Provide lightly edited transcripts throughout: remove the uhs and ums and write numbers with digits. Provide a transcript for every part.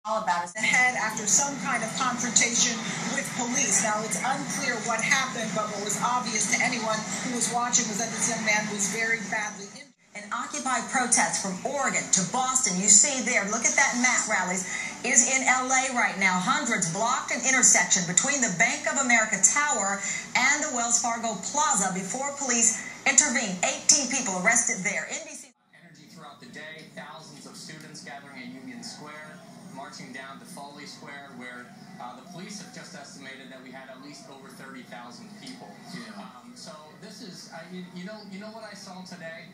All about it. Ahead after some kind of confrontation with police. Now, it's unclear what happened, but what was obvious to anyone who was watching was that this young man was very badly injured. An Occupy protest from Oregon to Boston, you see there, look at that map, rallies, is in LA right now. Hundreds blocked an intersection between the Bank of America Tower and the Wells Fargo Plaza before police intervened. 18 people arrested there. NBC. Energy throughout the day, thousands of students gathering at Union Square, marching down to Foley Square, where the police have just estimated that we had at least over 30,000 people. Yeah. So this is, you know what I saw today?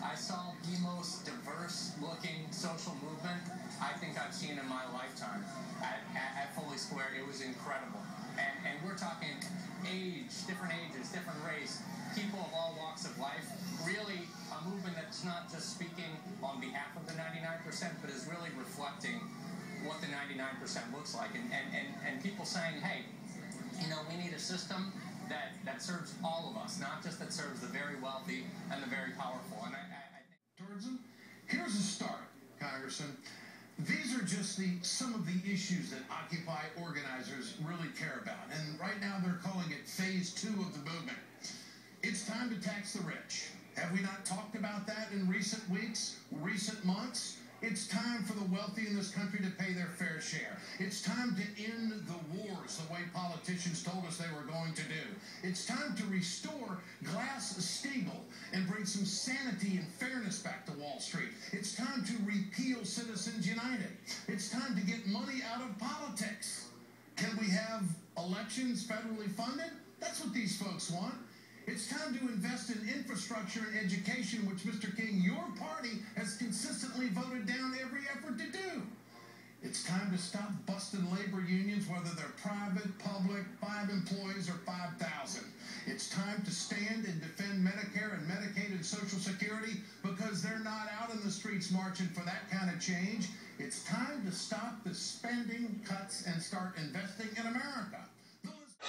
I saw the most diverse-looking social movement I think I've seen in my lifetime at Foley Square. It was incredible, and we're talking different ages, different race, people of all walks of life. Really, a movement that's not just speaking on behalf of the 99%, but is really reflecting what the 99% looks like, and people saying, hey, we need a system that serves all of us, not just that serves the very wealthy and the very powerful. And I think towards them, here's a start, Congressman. These are just some of the issues that Occupy organizers really care about, and right now they're calling it phase 2 of the movement. It's time to tax the rich. Have we not talked about that in recent weeks, recent months? It's time for the wealthy in this country to pay their fair share. It's time to end the wars the way politicians told us they were going to do. It's time to restore Glass-Steagall and bring some sanity and fairness back to Wall Street. It's time to repeal Citizens United. It's time to get money out of politics. Can we have elections federally funded? That's what these folks want. It's time to invest in infrastructure and education, which, Mr. King, your party has consistently voted down every effort to do. It's time to stop busting labor unions, whether they're private, public, 5 employees, or 5,000. It's time to stand and defend Medicare and Medicaid and Social Security because they're not out in the streets marching for that kind of change. It's time to stop the spending cuts and start investing in America.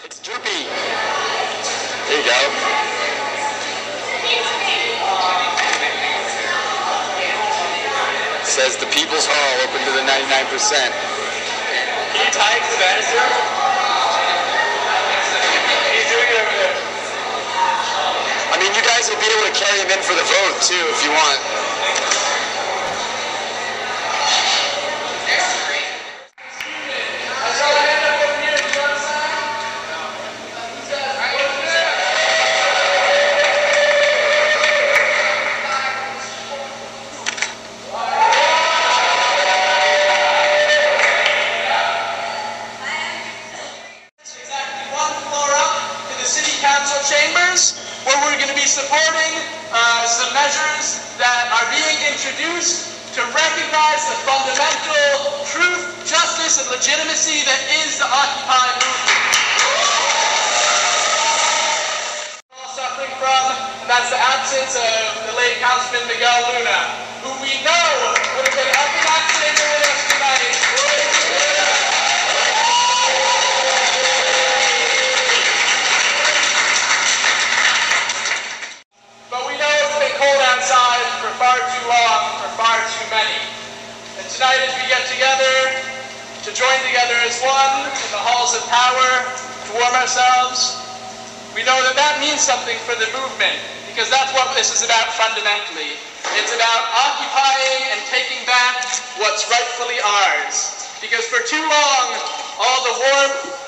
It's Droopy. There you go. Says the People's Hall open to the 99%. Can you tie it to the banister? He's doing it over there. I mean, you guys will be able to carry him in for the vote, too, if you want. Chambers, where we're going to be supporting some measures that are being introduced to recognize the fundamental truth, justice, and legitimacy that is the Occupy movement. We're all suffering from, and that's the absence of the late Councilman Miguel Luna, who we know would have been up in that chamber with us tonight. Far too long for far too many. And tonight, as we get together to join together as one in the halls of power to warm ourselves, we know that that means something for the movement, because that's what this is about fundamentally. It's about occupying and taking back what's rightfully ours. Because for too long, all the warmth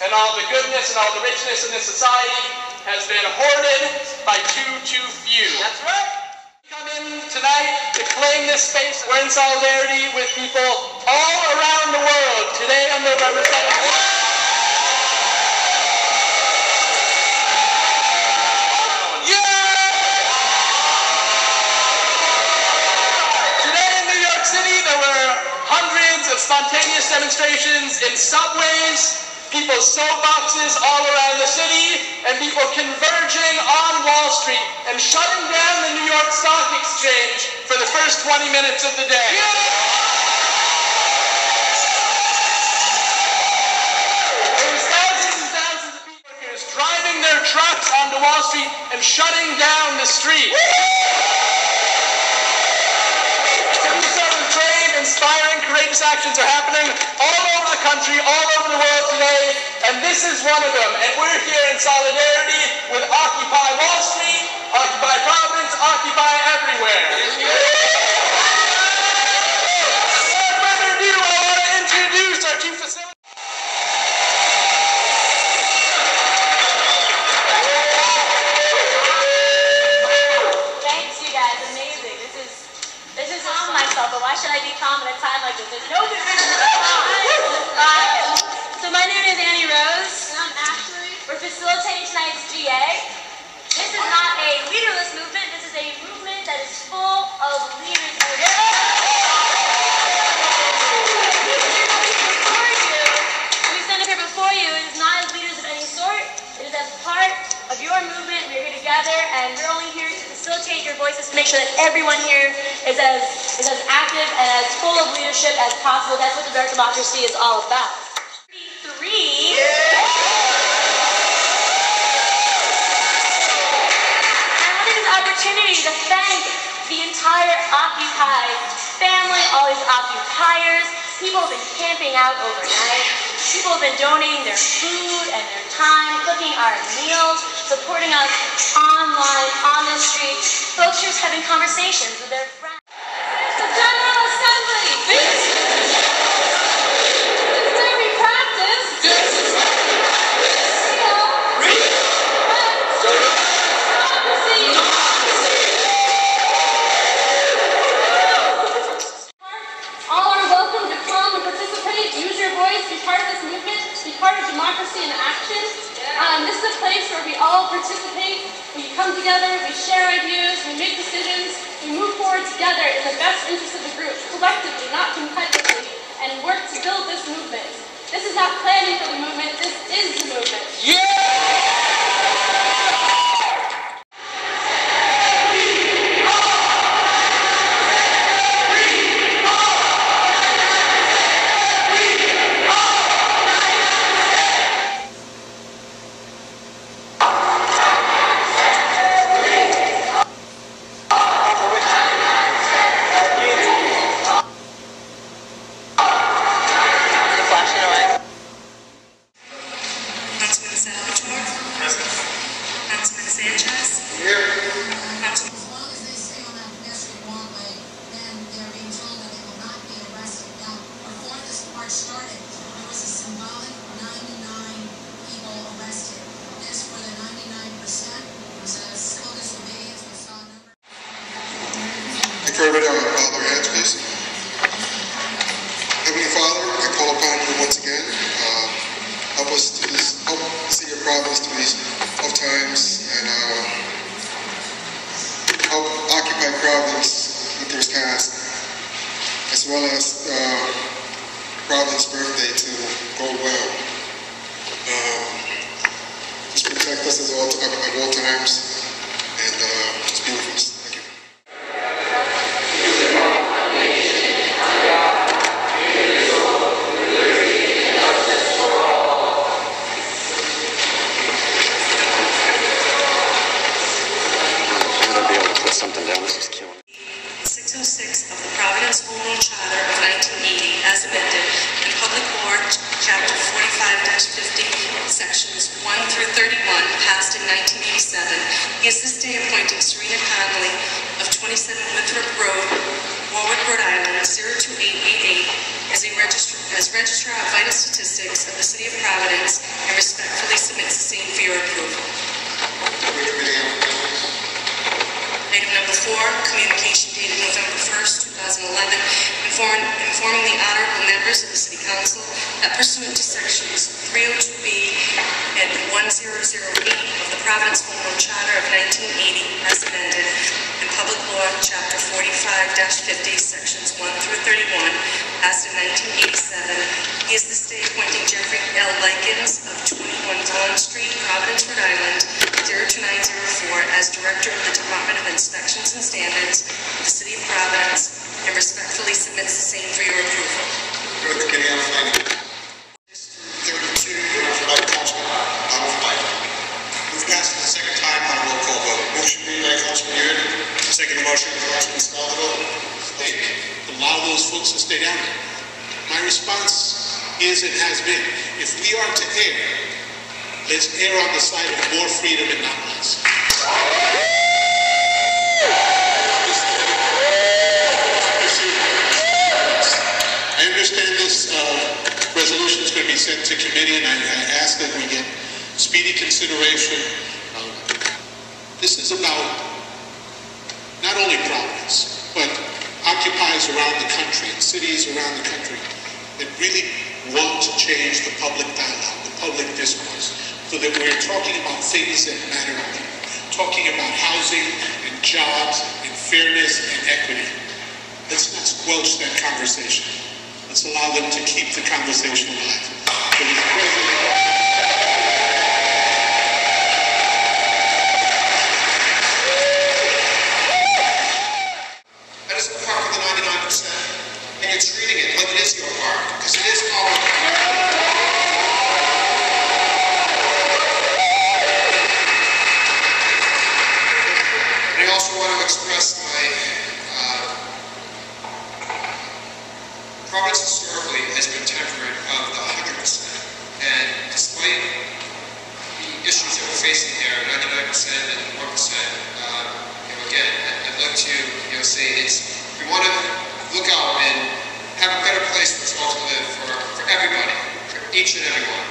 and all the goodness and all the richness in this society has been hoarded by too few. That's right. Come in tonight to claim this space. We're in solidarity with people all around the world today on November 17th. Today in New York City, there were hundreds of spontaneous demonstrations in subways, people's soapboxes all around the city, and people converging on Wall Street and shutting down the New York Stock Exchange for the first 20 minutes of the day. There was thousands and thousands of people driving their trucks onto Wall Street and shutting down the street. To do so with brave, inspiring, courageous courageous actions are happening all over the country, all over the world today, and this is one of them. And we're here in solidarity with Occupy Wall Street, Occupy Providence, Occupy everywhere. Without further ado, I want to introduce our two facilitators. But why should I be calm at a time like this? There's no good reason to be calm. So my name is Annie Rose. And I'm Ashley. We're facilitating tonight's GA. This is not a leaderless movement. This is a movement that is full of leaders. We stand up here before you. It is not as leaders of any sort. It is as part of your movement. We're here together, and we're only here to facilitate your voices to make sure that everyone here is as active and as full of leadership as possible. That's what the direct democracy is all about. 3. And I want this opportunity to thank the entire Occupy family, all these occupiers. People have been camping out overnight. People have been donating their food and their time, cooking our meals, supporting us online, on the street. Folks just having conversations with their friends. The General Assembly! This is where we practice all are welcome to come and participate, use your voice, be part of this movement, be part of democracy in action. This is a place where we all participate, we come together, we share ideas, we make decisions, we move forward together in the best interest of the group, collectively, not competitively, and work to build this movement. This is not planning for the movement, this is the movement. Everybody, bow their heads, please. Heavenly Father, I call upon you once again. Help us to help the city of Providence through these tough times, and help Occupy Providence with their task, as well as Providence's birthday to go well. Just protect us at all times, and just be with us. Sections 1 through 31, passed in 1987, is this day appointing Serena Connolly of 27 Winthrop Road, Warwick, Rhode Island, 02888, as Registrar of Vital Statistics of the City of Providence, and respectfully submits the same for your approval. Item number 4, communication dated November 1st, 2011, informing the honorable members of the City Council that pursuant to sections 302B and 1008 of the Providence Home Rule Charter of 1980 as amended, and Public Law Chapter 45-50, sections 1 through 31, passed in 1987, he is this day appointing Jeffrey L. Likens of 21 Vaughan Street, Providence, Rhode Island, 02904, as Director of the Department of Inspections and Standards of the City of Providence, and respectfully submits the same for your approval. Go to the committee on planning. 32, by Councilman Move passed for the second time on a roll call vote. Motion made by Councilman Yurt. Second motion by Councilman Scaldo. Allow those folks to stay down. is and has been. If we are to err, let's err on the side of more freedom and not less. I understand this resolution is going to be sent to committee, and I ask that we get speedy consideration. This is about not only Providence, but occupiers around the country and cities around the country that really want to change the public dialogue, the public discourse, so that we're talking about things that matter to people, talking about housing and jobs and fairness and equity. Let's not squelch that conversation. Let's allow them to keep the conversation alive. That is the park of the 99%, and you're treating it like it is your park, because it is our park. And I also want to express my Providence historically has been temperate of the 100%, and despite the issues that we're facing here, 99% and 1%, again, I'd like to say we want to look out and have a better place for us all to live for everybody, for each and every one.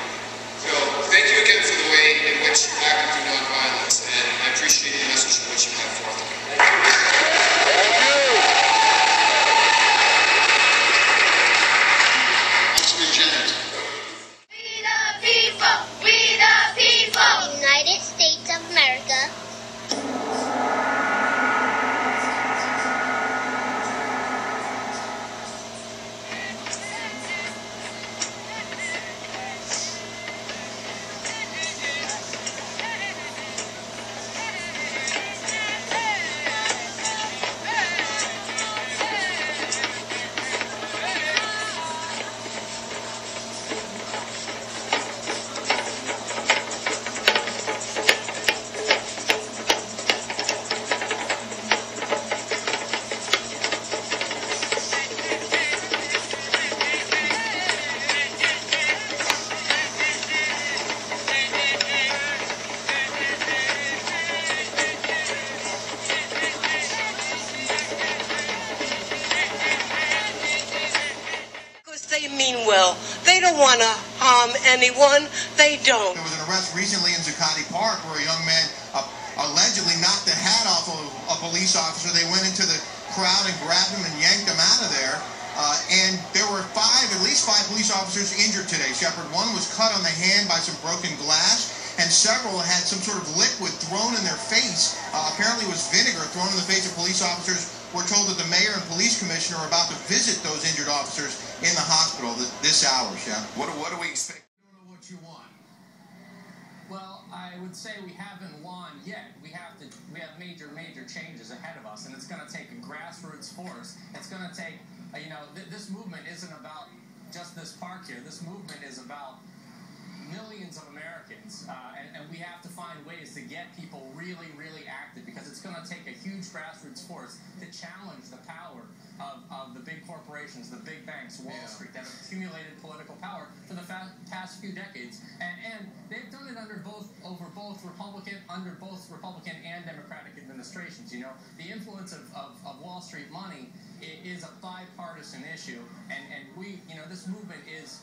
So thank you again for the way in which you acted through nonviolence, and I appreciate the message in which you have forth. United States of America. They mean well. They don't want to harm anyone. They don't. There was an arrest recently in Occupy Park where a young man allegedly knocked the hat off of a police officer. They went into the crowd and grabbed him and yanked him out of there. And there were at least five police officers injured today. Shepard, one was cut on the hand by some broken glass, and several had some sort of liquid thrown in their face. Apparently it was vinegar thrown in the face of police officers. We're told that the mayor and police commissioner are about to visit those injured officers in the hospital this hour, Shep. What do we expect? I don't know what you want. Well, I would say we haven't won yet. We have major changes ahead of us, and it's going to take a grassroots force. It's going to take, this movement isn't about just this park here. This movement is about millions of Americans, and we have to find ways to get people really active, because it's going to take a huge grassroots force to challenge the power of the big corporations, the big banks, Wall Street, that have accumulated political power for the past few decades, and they've done it under both Republican and Democratic administrations. The influence of Wall Street money is a bipartisan issue, and we, this movement is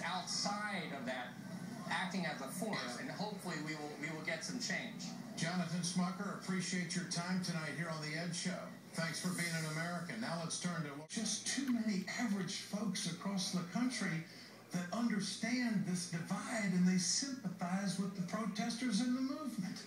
outside of that, acting as a force, and hopefully we will get some change. Jonathan Smucker, appreciate your time tonight here on the Ed Show. Thanks for being an American. Now let's turn to just too many average folks across the country that understand this divide, and they sympathize with the protesters and the movement.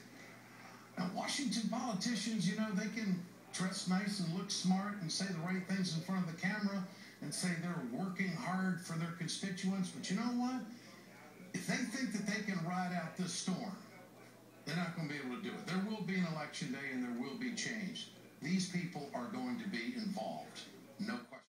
Now, Washington politicians, they can dress nice and look smart and say the right things in front of the camera and say they're working hard for their constituents, but you know what? If they think that they can ride out this storm, they're not going to be able to do it. There will be an election day and there will be change. These people are going to be involved. No question.